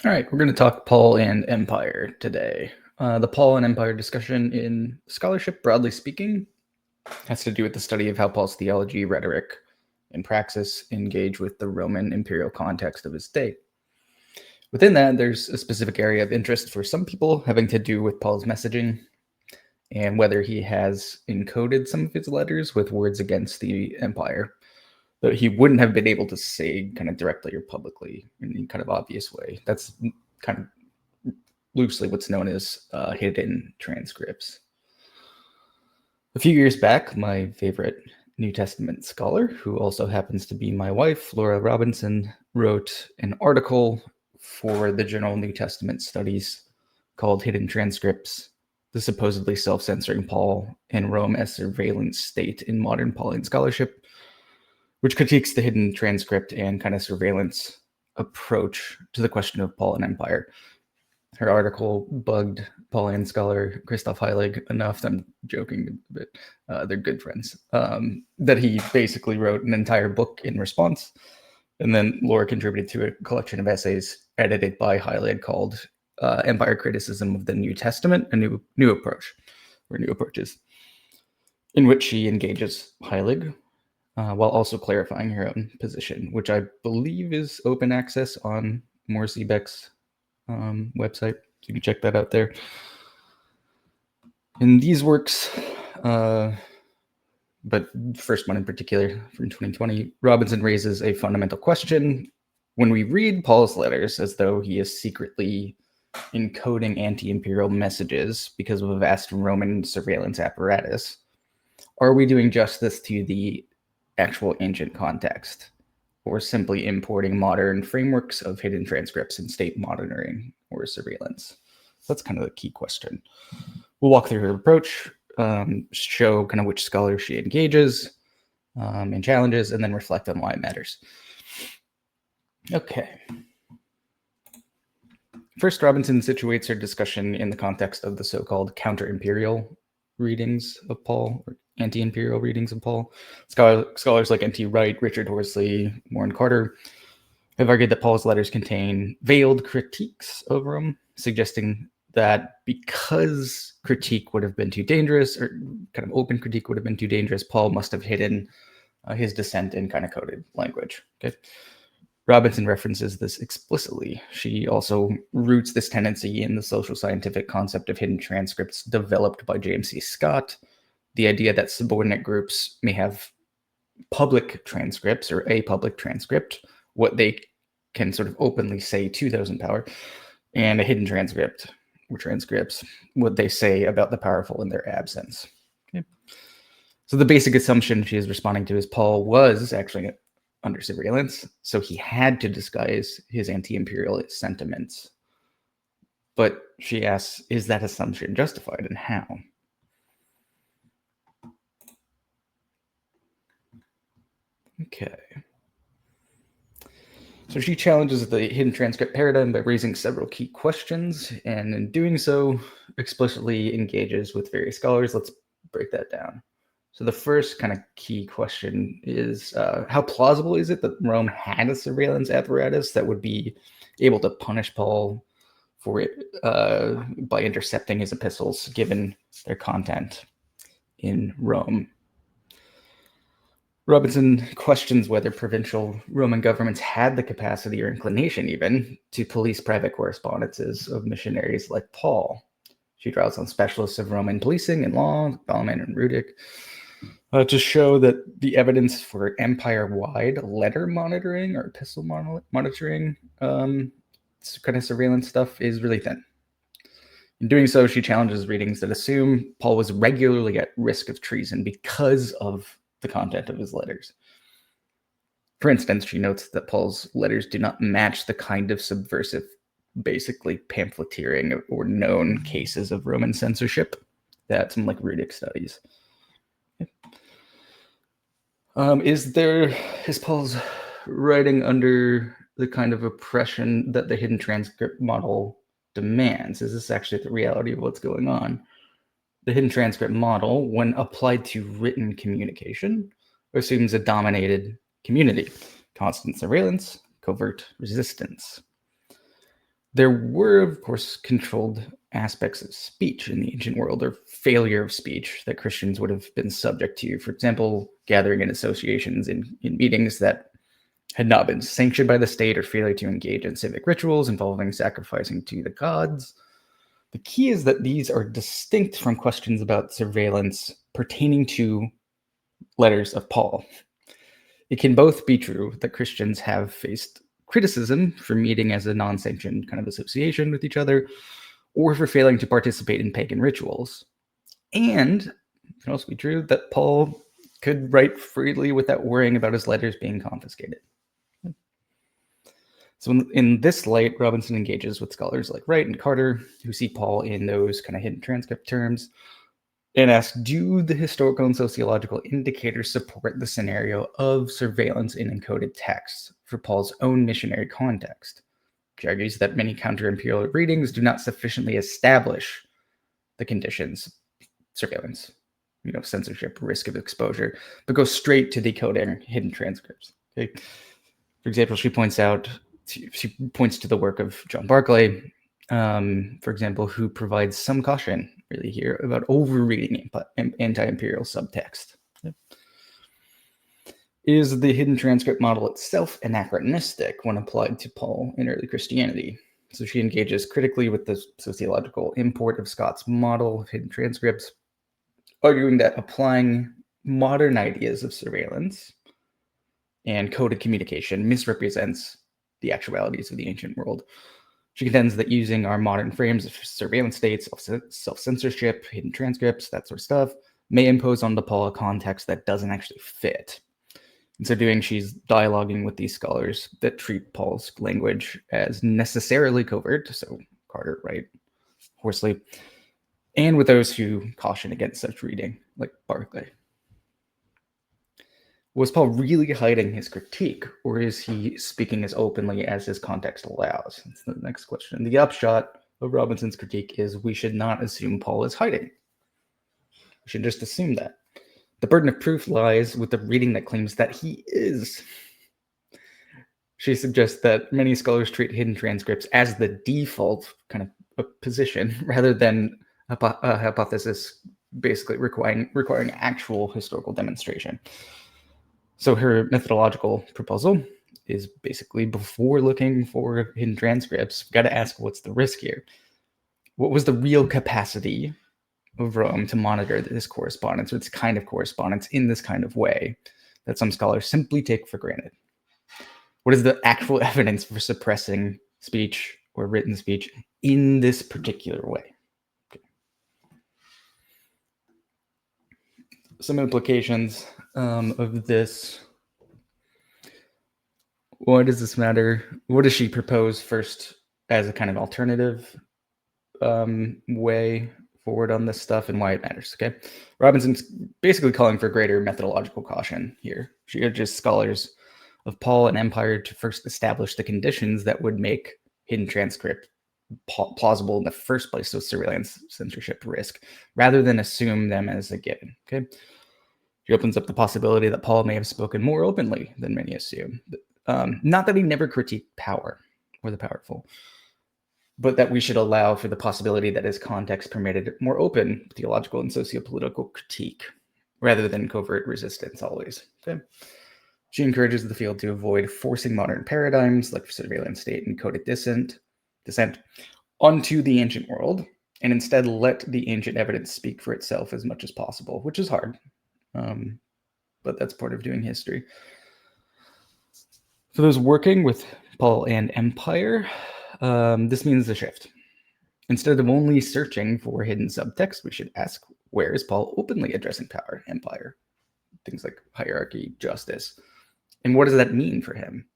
All right, we're going to talk Paul and empire today. The Paul and empire discussion in scholarship, broadly speaking, has to do with the study of how Paul's theology, rhetoric, and praxis engage with the Roman imperial context of his day. Within that, there's a specific area of interest for some people having to do with Paul's messaging and whether he has encoded some of his letters with words against the empire that he wouldn't have been able to say kind of directly or publicly in any kind of obvious way. That's kind of loosely what's known as hidden transcripts. A few years back, my favorite New Testament scholar, who also happens to be my wife, Laura Robinson, wrote an article for the Journal New Testament Studies called Hidden Transcripts, the supposedly self-censoring Paul and Rome as surveillance state in modern Pauline scholarship, which critiques the hidden transcript and kind of surveillance approach to the question of Paul and empire. Her article bugged Pauline scholar Christoph Heilig enough, I'm joking a bit, they're good friends, that he basically wrote an entire book in response. And then Laura contributed to a collection of essays edited by Heilig called Empire Criticism of the New Testament, a new approach, or new approaches, in which she engages Heilig while also clarifying her own position, which I believe is open access on Moore Siebeck's website. So you can check that out there. In these works, but first one in particular from 2020, Robinson raises a fundamental question. When we read Paul's letters as though he is secretly encoding anti-imperial messages because of a vast Roman surveillance apparatus, are we doing justice to the actual ancient context, or simply importing modern frameworks of hidden transcripts and state monitoring or surveillance? That's kind of the key question. We'll walk through her approach, show kind of which scholars she engages and challenges, and then reflect on why it matters. Okay. First, Robinson situates her discussion in the context of the so-called counter-imperial readings of Paul, or anti-imperial readings of Paul. Scholars like N.T. Wright, Richard Horsley, Warren Carter have argued that Paul's letters contain veiled critiques of Rome, suggesting that because critique would have been too dangerous, or kind of open critique would have been too dangerous, Paul must have hidden his dissent in kind of coded language. Okay. Robinson references this explicitly. She also roots this tendency in the social scientific concept of hidden transcripts developed by James C. Scott, the idea that subordinate groups may have public transcripts or a public transcript, what they can sort of openly say to those in power, and a hidden transcript or transcripts, what they say about the powerful in their absence. Okay. So the basic assumption she is responding to is Paul was actually under surveillance, so he had to disguise his anti-imperial sentiments. But she asks, is that assumption justified, and how? Okay. So she challenges the hidden transcript paradigm by raising several key questions, and in doing so, explicitly engages with various scholars. Let's break that down. So the first kind of key question is, how plausible is it that Rome had a surveillance apparatus that would be able to punish Paul for it by intercepting his epistles, given their content in Rome? Robinson questions whether provincial Roman governments had the capacity or inclination even to police private correspondences of missionaries like Paul. She draws on specialists of Roman policing and law, Ballman and Rudick, to show that the evidence for empire-wide letter monitoring or epistle monitoring kind of surveillance stuff is really thin. In doing so, she challenges readings that assume Paul was regularly at risk of treason because of the content of his letters. For instance, she notes that Paul's letters do not match the kind of subversive, basically pamphleteering or known cases of Roman censorship that some like Rudick studies. Is Paul's writing under the kind of oppression that the hidden transcript model demands? Is this actually the reality of what's going on? The hidden transcript model, when applied to written communication, assumes a dominated community, constant surveillance, covert resistance. There were, of course, controlled aspects of speech in the ancient world, or failure of speech, that Christians would have been subject to. For example, gathering in associations in meetings that had not been sanctioned by the state, or failure to engage in civic rituals involving sacrificing to the gods. The key is that these are distinct from questions about surveillance pertaining to letters of Paul. It can both be true that Christians have faced criticism for meeting as a non-sanctioned kind of association with each other, or for failing to participate in pagan rituals. And it can also be true that Paul could write freely without worrying about his letters being confiscated. So in this light, Robinson engages with scholars like Wright and Carter, who see Paul in those kind of hidden transcript terms, and asks, do the historical and sociological indicators support the scenario of surveillance in encoded texts for Paul's own missionary context? She argues that many counter-imperial readings do not sufficiently establish the conditions, surveillance, censorship, risk of exposure, but go straight to decoding hidden transcripts. Okay? For example, she points to the work of John Barclay, for example, who provides some caution really here about overreading anti-imperial subtext. Is the hidden transcript model itself anachronistic when applied to Paul in early Christianity? So she engages critically with the sociological import of Scott's model of hidden transcripts, arguing that applying modern ideas of surveillance and coded communication misrepresents the actualities of the ancient world. She contends that using our modern frames of surveillance states, self-censorship, hidden transcripts, that sort of stuff, may impose on Paul a context that doesn't actually fit. In so doing, she's dialoguing with these scholars that treat Paul's language as necessarily covert, so Carter, Wright, Horsley, and with those who caution against such reading, like Barclay. Was Paul really hiding his critique, or is he speaking as openly as his context allows? That's the next question. The upshot of Robinson's critique is we should not assume Paul is hiding. We should just assume that. The burden of proof lies with the reading that claims that he is. She suggests that many scholars treat hidden transcripts as the default kind of position, rather than a hypothesis basically requiring actual historical demonstration. So her methodological proposal is basically, before looking for hidden transcripts, we've got to ask, what's the risk here? What was the real capacity of Rome to monitor this correspondence, or this kind of correspondence in this kind of way that some scholars simply take for granted? What is the actual evidence for suppressing speech or written speech in this particular way? Okay. Some implications of this. Why does this matter? What does she propose first as a kind of alternative way forward on this stuff, and why it matters? Okay, Robinson's basically calling for greater methodological caution here. She urges scholars of Paul and Empire to first establish the conditions that would make hidden transcript plausible in the first place, so surveillance censorship risk, rather than assume them as a given. Okay, she opens up the possibility that Paul may have spoken more openly than many assume. Not that he never critiqued power or the powerful, but that we should allow for the possibility that his context permitted more open theological and sociopolitical critique, rather than covert resistance always. Okay? She encourages the field to avoid forcing modern paradigms like surveillance state and coded dissent onto the ancient world, and instead let the ancient evidence speak for itself as much as possible, which is hard, but that's part of doing history. For those working with Paul and Empire, this means a shift. Instead of only searching for hidden subtext, we should ask, where is Paul openly addressing power, empire, things like hierarchy, justice, and what does that mean for him?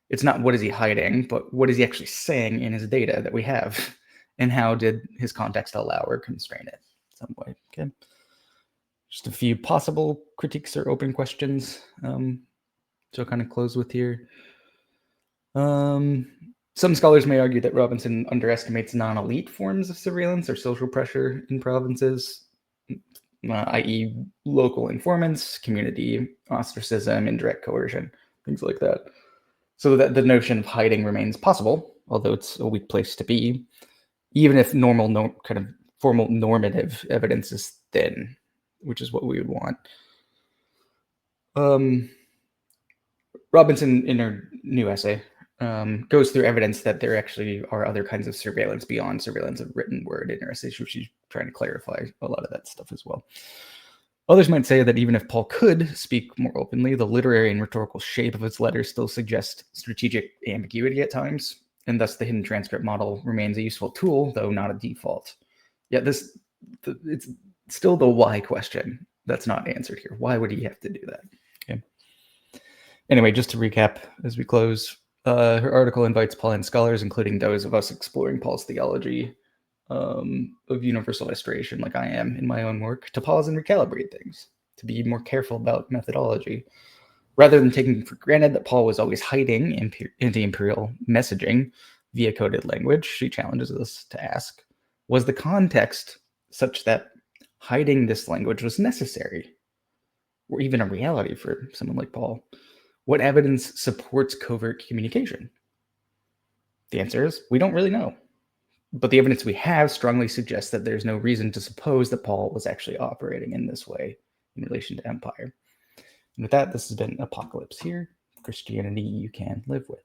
It's not what is he hiding, but what is he actually saying in his data that we have, and how did his context allow or constrain it in some way? Okay, just a few possible critiques or open questions to kind of close with here. Some scholars may argue that Robinson underestimates non-elite forms of surveillance or social pressure in provinces, i.e. local informants, community ostracism, indirect coercion, things like that. So that the notion of hiding remains possible, although it's a weak place to be, even if kind of formal normative evidence is thin, which is what we would want. Robinson, in her new essay, goes through evidence that there actually are other kinds of surveillance beyond surveillance of written word in her essay. So she's trying to clarify a lot of that stuff as well. Others might say that even if Paul could speak more openly, the literary and rhetorical shape of his letters still suggest strategic ambiguity at times, and thus the hidden transcript model remains a useful tool, though not a default. Yet it's still the why question that's not answered here. Why would he have to do that? Okay. Anyway, just to recap as we close, her article invites Pauline scholars, including those of us exploring Paul's theology of universal restoration, like I am in my own work, to pause and recalibrate things, to be more careful about methodology. Rather than taking for granted that Paul was always hiding anti-imperial messaging via coded language, she challenges us to ask, was the context such that hiding this language was necessary, or even a reality for someone like Paul? What evidence supports covert communication? The answer is, we don't really know. But the evidence we have strongly suggests that there's no reason to suppose that Paul was actually operating in this way in relation to empire. And with that, this has been Apocalypse Here, Christianity you can live with.